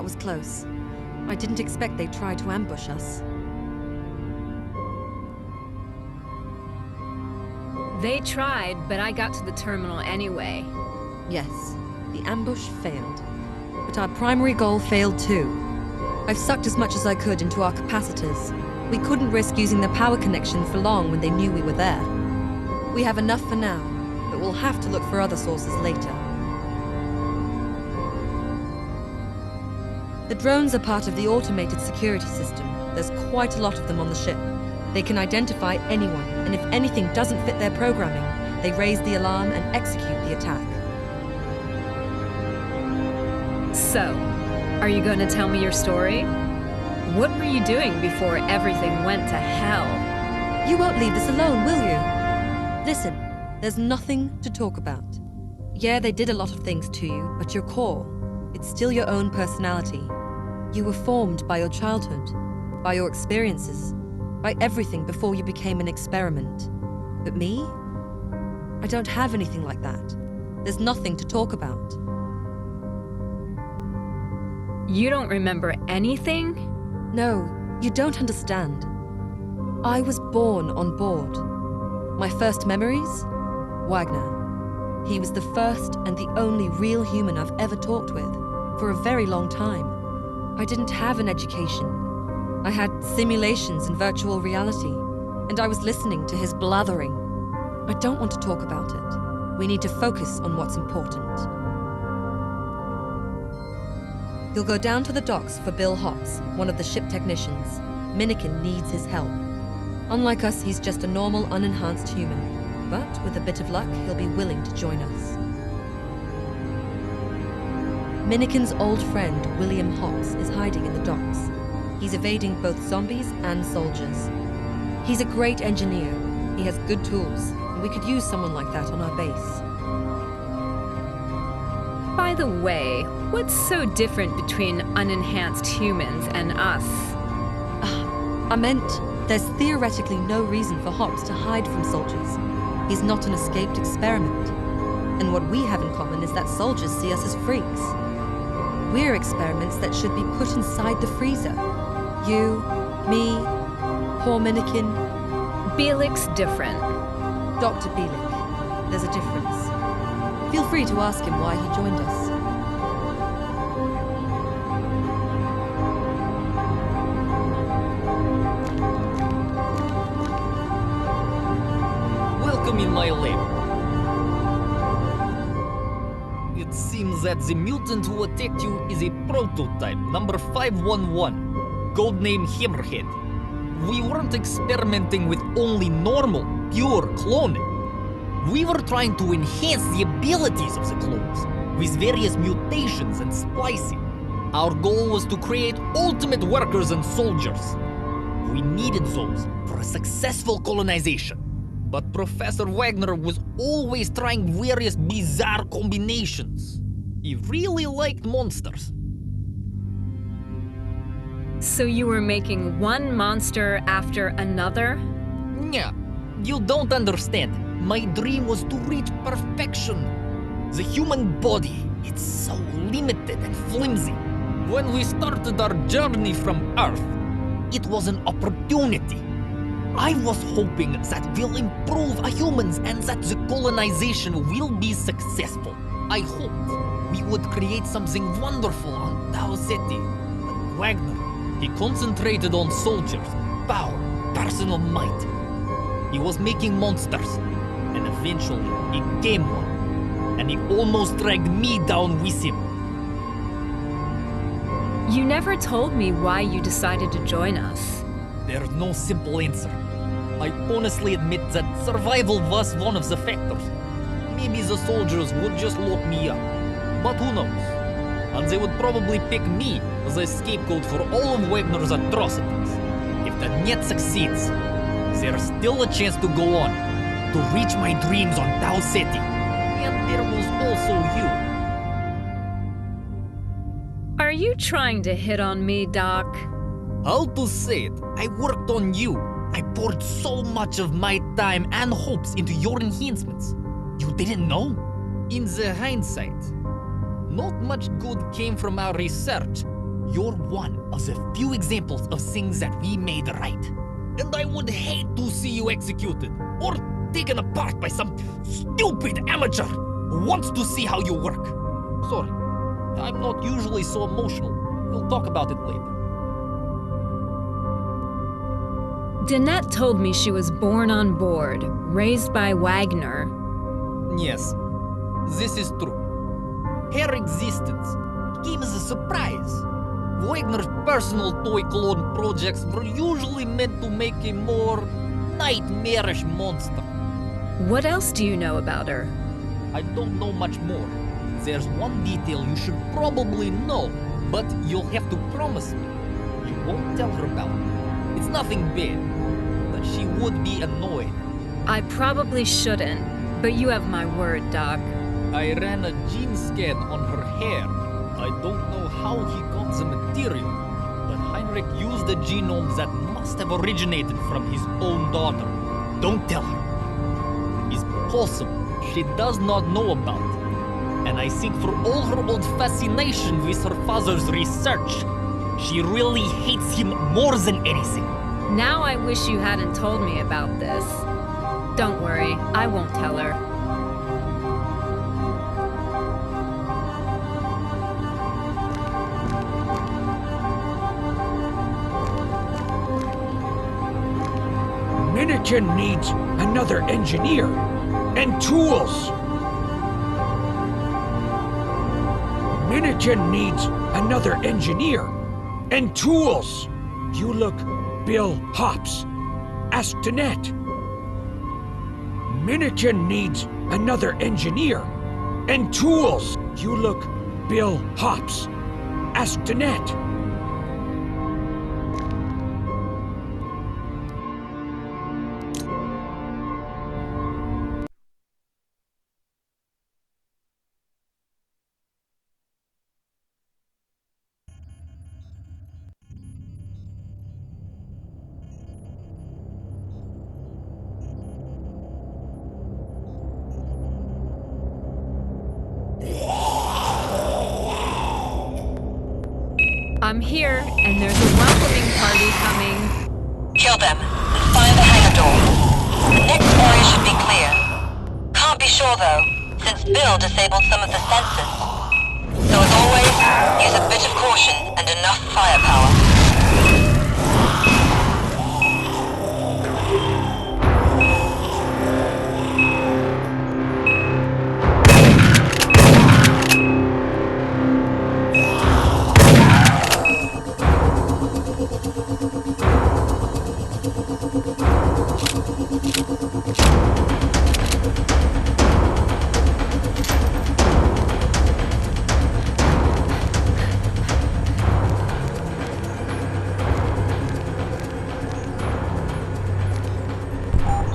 That was close. I didn't expect they'd try to ambush us. They tried, but I got to the terminal anyway. Yes, the ambush failed. But our primary goal failed too. I've sucked as much as I could into our capacitors. We couldn't risk using the power connection for long when they knew we were there. We have enough for now, but we'll have to look for other sources later. The drones are part of the automated security system. There's quite a lot of them on the ship. They can identify anyone, and if anything doesn't fit their programming, they raise the alarm and execute the attack. So, are you going to tell me your story? What were you doing before everything went to hell? You won't leave this alone, will you? Listen, there's nothing to talk about. Yeah, they did a lot of things to you, but your core, it's still your own personality. You were formed by your childhood, by your experiences, by everything before you became an experiment. But me? I don't have anything like that. There's nothing to talk about. You don't remember anything? No, you don't understand. I was born on board. My first memories? Wagner. He was the first and the only real human I've ever talked with, for a very long time. I didn't have an education. I had simulations and virtual reality, and I was listening to his blathering. I don't want to talk about it. We need to focus on what's important. You'll go down to the docks for Bill Hops, one of the ship technicians. Minnikin needs his help. Unlike us, he's just a normal, unenhanced human. But with a bit of luck, he'll be willing to join us. Minnikin's old friend, William Hops, is hiding in the docks. He's evading both zombies and soldiers. He's a great engineer. He has good tools, and we could use someone like that on our base. By the way, what's so different between unenhanced humans and us? I meant, there's theoretically no reason for Hops to hide from soldiers. He's not an escaped experiment. And what we have in common is that soldiers see us as freaks. We're experiments that should be put inside the freezer. You, me, poor Minnikin. Bielik's different. Dr. Bielik. There's a difference. Feel free to ask him why he joined us. Welcome in my lab. It seems that the mutant who attacked you is a prototype, number 511, codename Hammerhead. We weren't experimenting with only normal, pure cloning. We were trying to enhance the abilities of the clones with various mutations and splicing. Our goal was to create ultimate workers and soldiers. We needed those for a successful colonization. But Professor Wagner was always trying various bizarre combinations. He really liked monsters. So you were making one monster after another? Yeah, you don't understand. My dream was to reach perfection. The human body, it's so limited and flimsy. When we started our journey from Earth, it was an opportunity. I was hoping that we'll improve our humans and that the colonization will be successful. I hoped we would create something wonderful on Tau Ceti. But Wagner, he concentrated on soldiers, power, personal might. He was making monsters, and eventually he became one. And he almost dragged me down with him. You never told me why you decided to join us. There's no simple answer. I honestly admit that survival was one of the factors. Maybe the soldiers would just lock me up. But who knows? And they would probably pick me as a scapegoat for all of Wagner's atrocities. If the net succeeds, there's still a chance to go on, to reach my dreams on Tau Ceti. And there was also you. Are you trying to hit on me, Doc? How to say it? I worked on you. I poured so much of my time and hopes into your enhancements. You didn't know? In the hindsight, not much good came from our research, You're one of the few examples of things that we made right. And I would hate to see you executed or taken apart by some stupid amateur who wants to see how you work. Sorry, I'm not usually so emotional. We'll talk about it later. Danette told me she was born on board, raised by Wagner. Yes, this is true. Her existence came as a surprise. Wagner's personal toy clone projects were usually meant to make a more nightmarish monster. What else do you know about her? I don't know much more. There's one detail you should probably know, but you'll have to promise me you won't tell her about it. It's nothing bad, but she would be annoyed. I probably shouldn't, but you have my word, Doc. I ran a gene scan on her hair. I don't know how he got the material, but Heinrich used the genomes that must have originated from his own daughter. Don't tell her. It's possible she does not know about it. And I think for all her old fascination with her father's research, she really hates him more than anything. Now I wish you hadn't told me about this. Don't worry, I won't tell her. Minikin needs another engineer and tools. Minikin needs another engineer and tools. You look Bill Hops. Ask Danette. Minikin needs another engineer and tools. You look Bill Hops. Ask Danette. I'm here, and there's a welcoming party coming. Kill them and find the hangar door. The next area should be clear. Can't be sure though, since Bill disabled some of the sensors. So as always, use a bit of caution and enough firepower.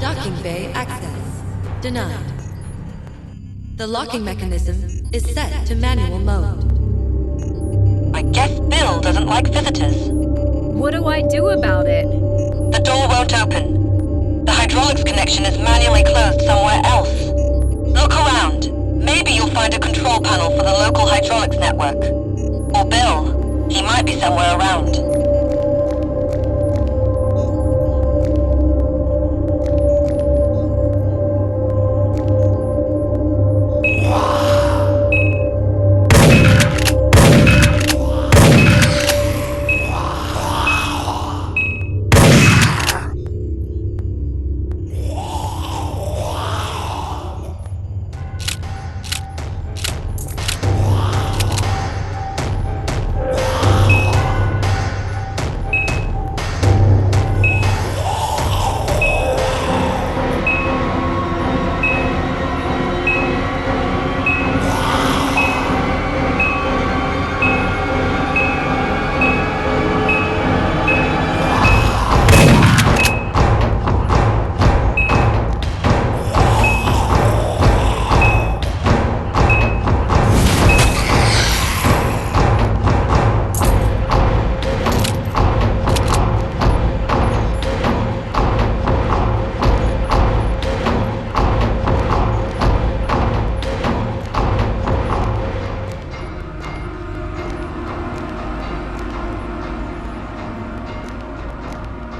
Docking bay access denied. The locking mechanism is set to manual mode. I guess Bill doesn't like visitors. What do I do about it? The door won't open. The hydraulics connection is manually closed somewhere else. Look around. Maybe you'll find a control panel for the local hydraulics network. Or Bill. He might be somewhere around.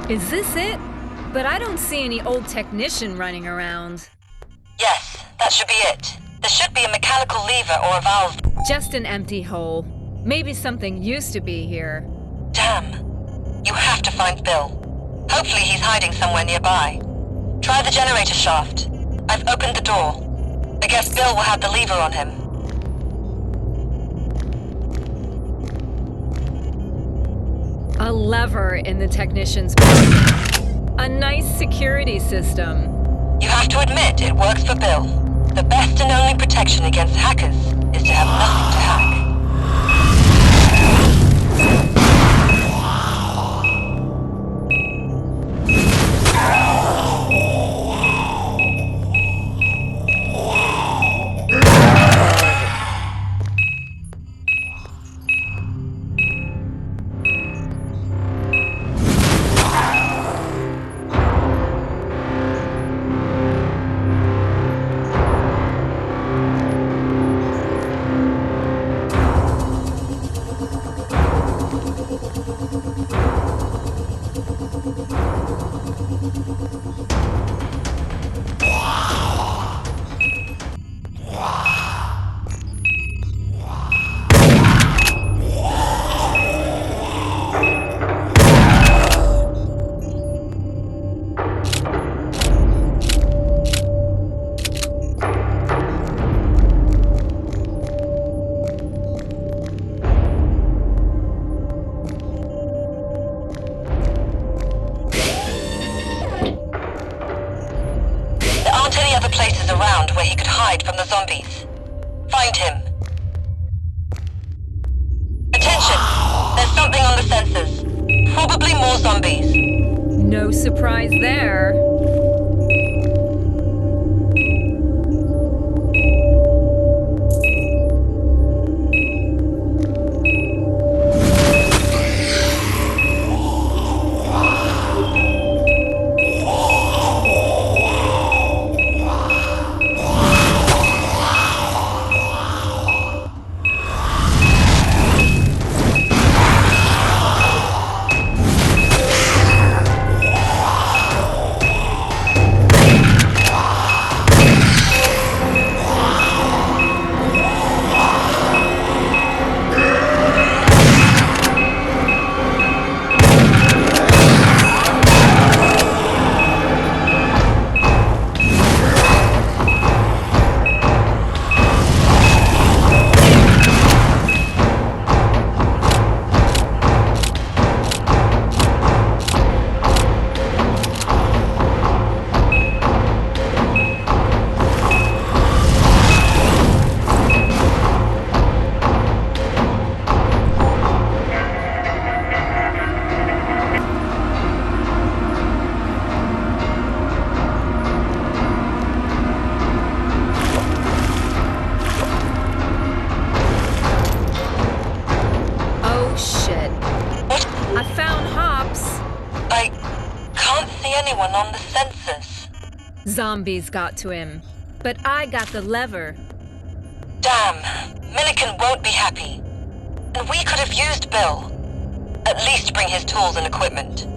Is this it? But I don't see any old technician running around. Yes, that should be it. There should be a mechanical lever or a valve. Just an empty hole. Maybe something used to be here. Damn. You have to find Bill. Hopefully he's hiding somewhere nearby. Try the generator shaft. I've opened the door. I guess Bill will have the lever on him. A lever in the technician's pocket. A nice security system. You have to admit it works for Bill. The best and only protection against hackers is to have nothing to hack. Places around where he could hide from the zombies. Find him. Attention! There's something on the sensors. Probably more zombies. No surprise there. On the sensors. Zombies got to him, but I got the lever. Damn, Milliken won't be happy. And we could have used Bill. At least bring his tools and equipment.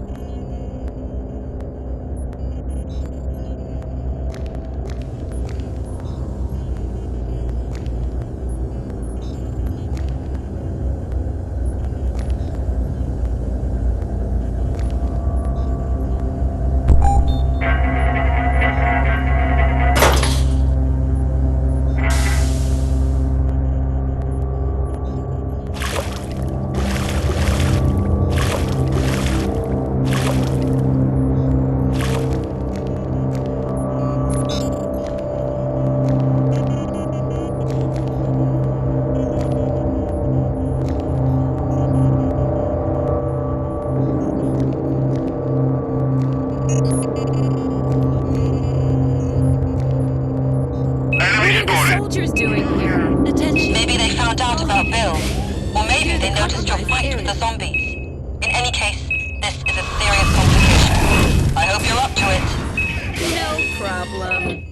Soldiers doing here? Attention. Maybe they found out about Bill. Or maybe they noticed your fight with the zombies. In any case, this is a serious complication. I hope you're up to it. No problem.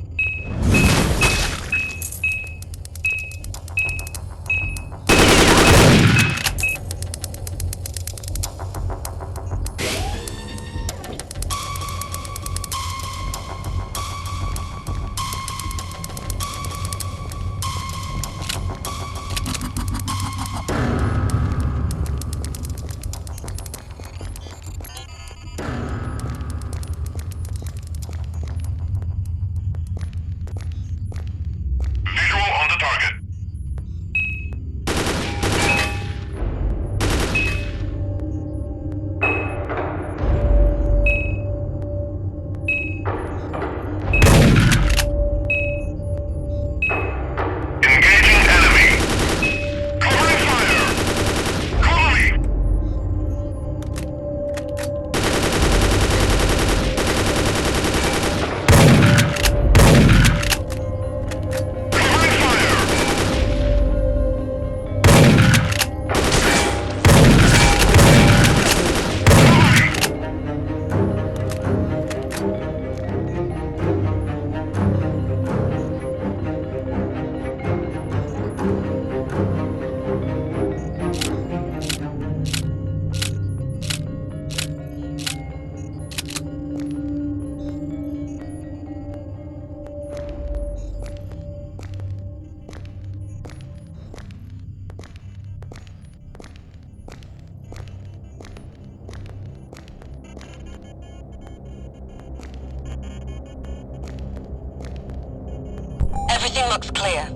Everything looks clear.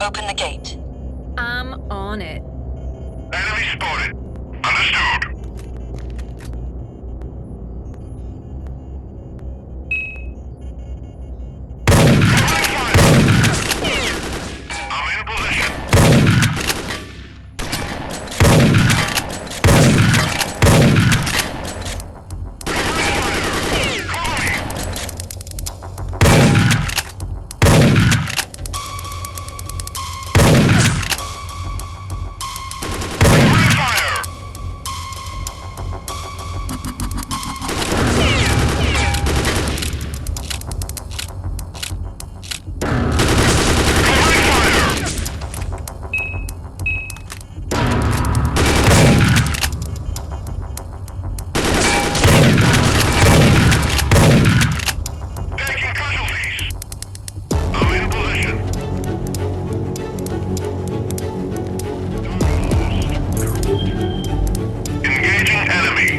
Open the gate. I'm on it. Enemy spotted. Understood. I'm in position. Fire! Taking casualties. I'm in position. Engaging enemy.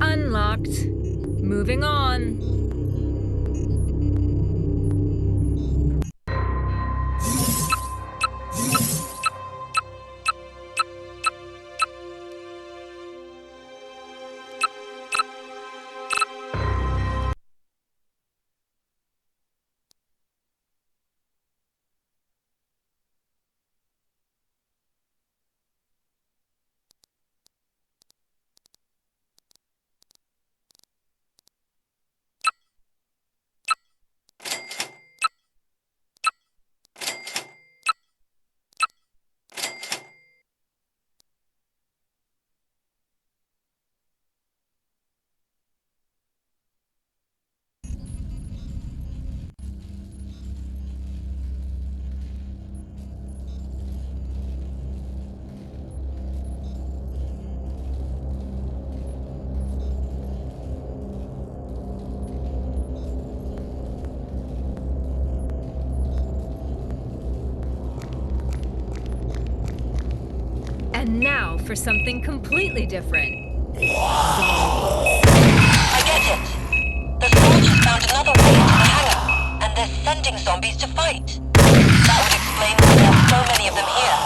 Unlocked. Moving on. And now for something completely different. I get it. The soldiers found another way into the hangar, and they're sending zombies to fight. That would explain why there's so many of them here.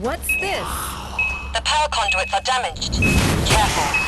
What's this? The power conduits are damaged. Careful.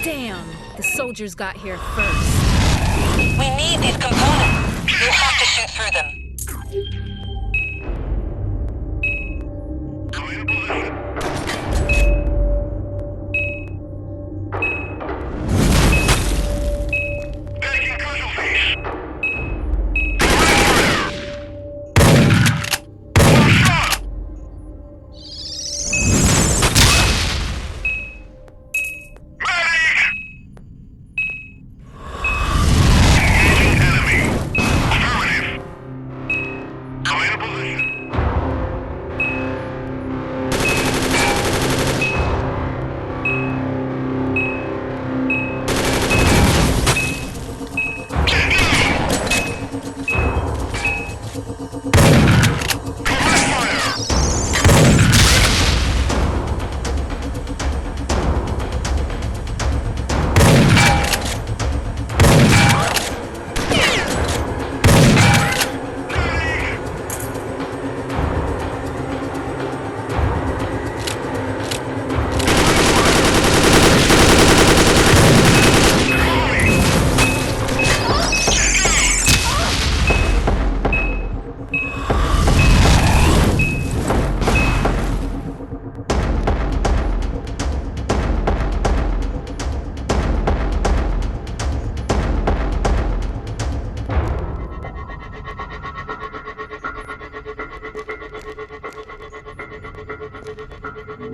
Damn, the soldiers got here first. We need these components. You'll have to shoot through them. I'm in position. Taking casualties.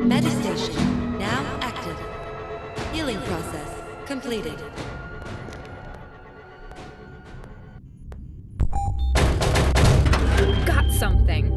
Medistation now active. Healing process completed. Got something.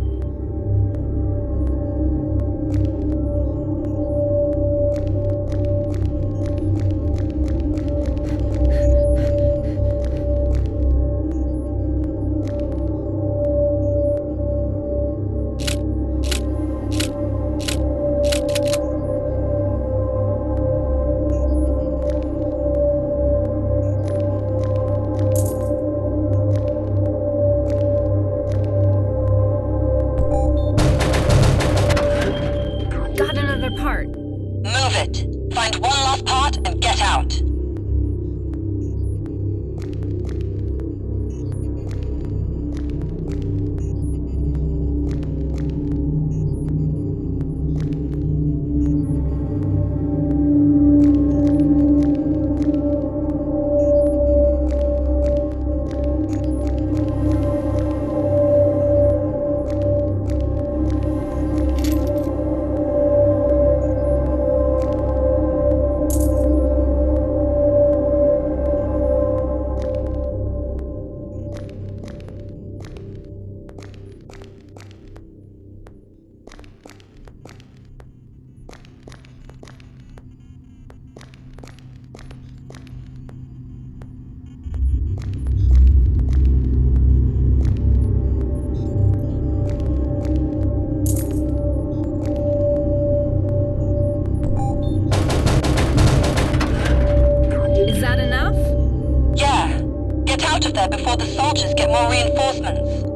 Got another part. Move it. Find one last part and get out. Is that enough? Yeah. Get out of there before the soldiers get more reinforcements.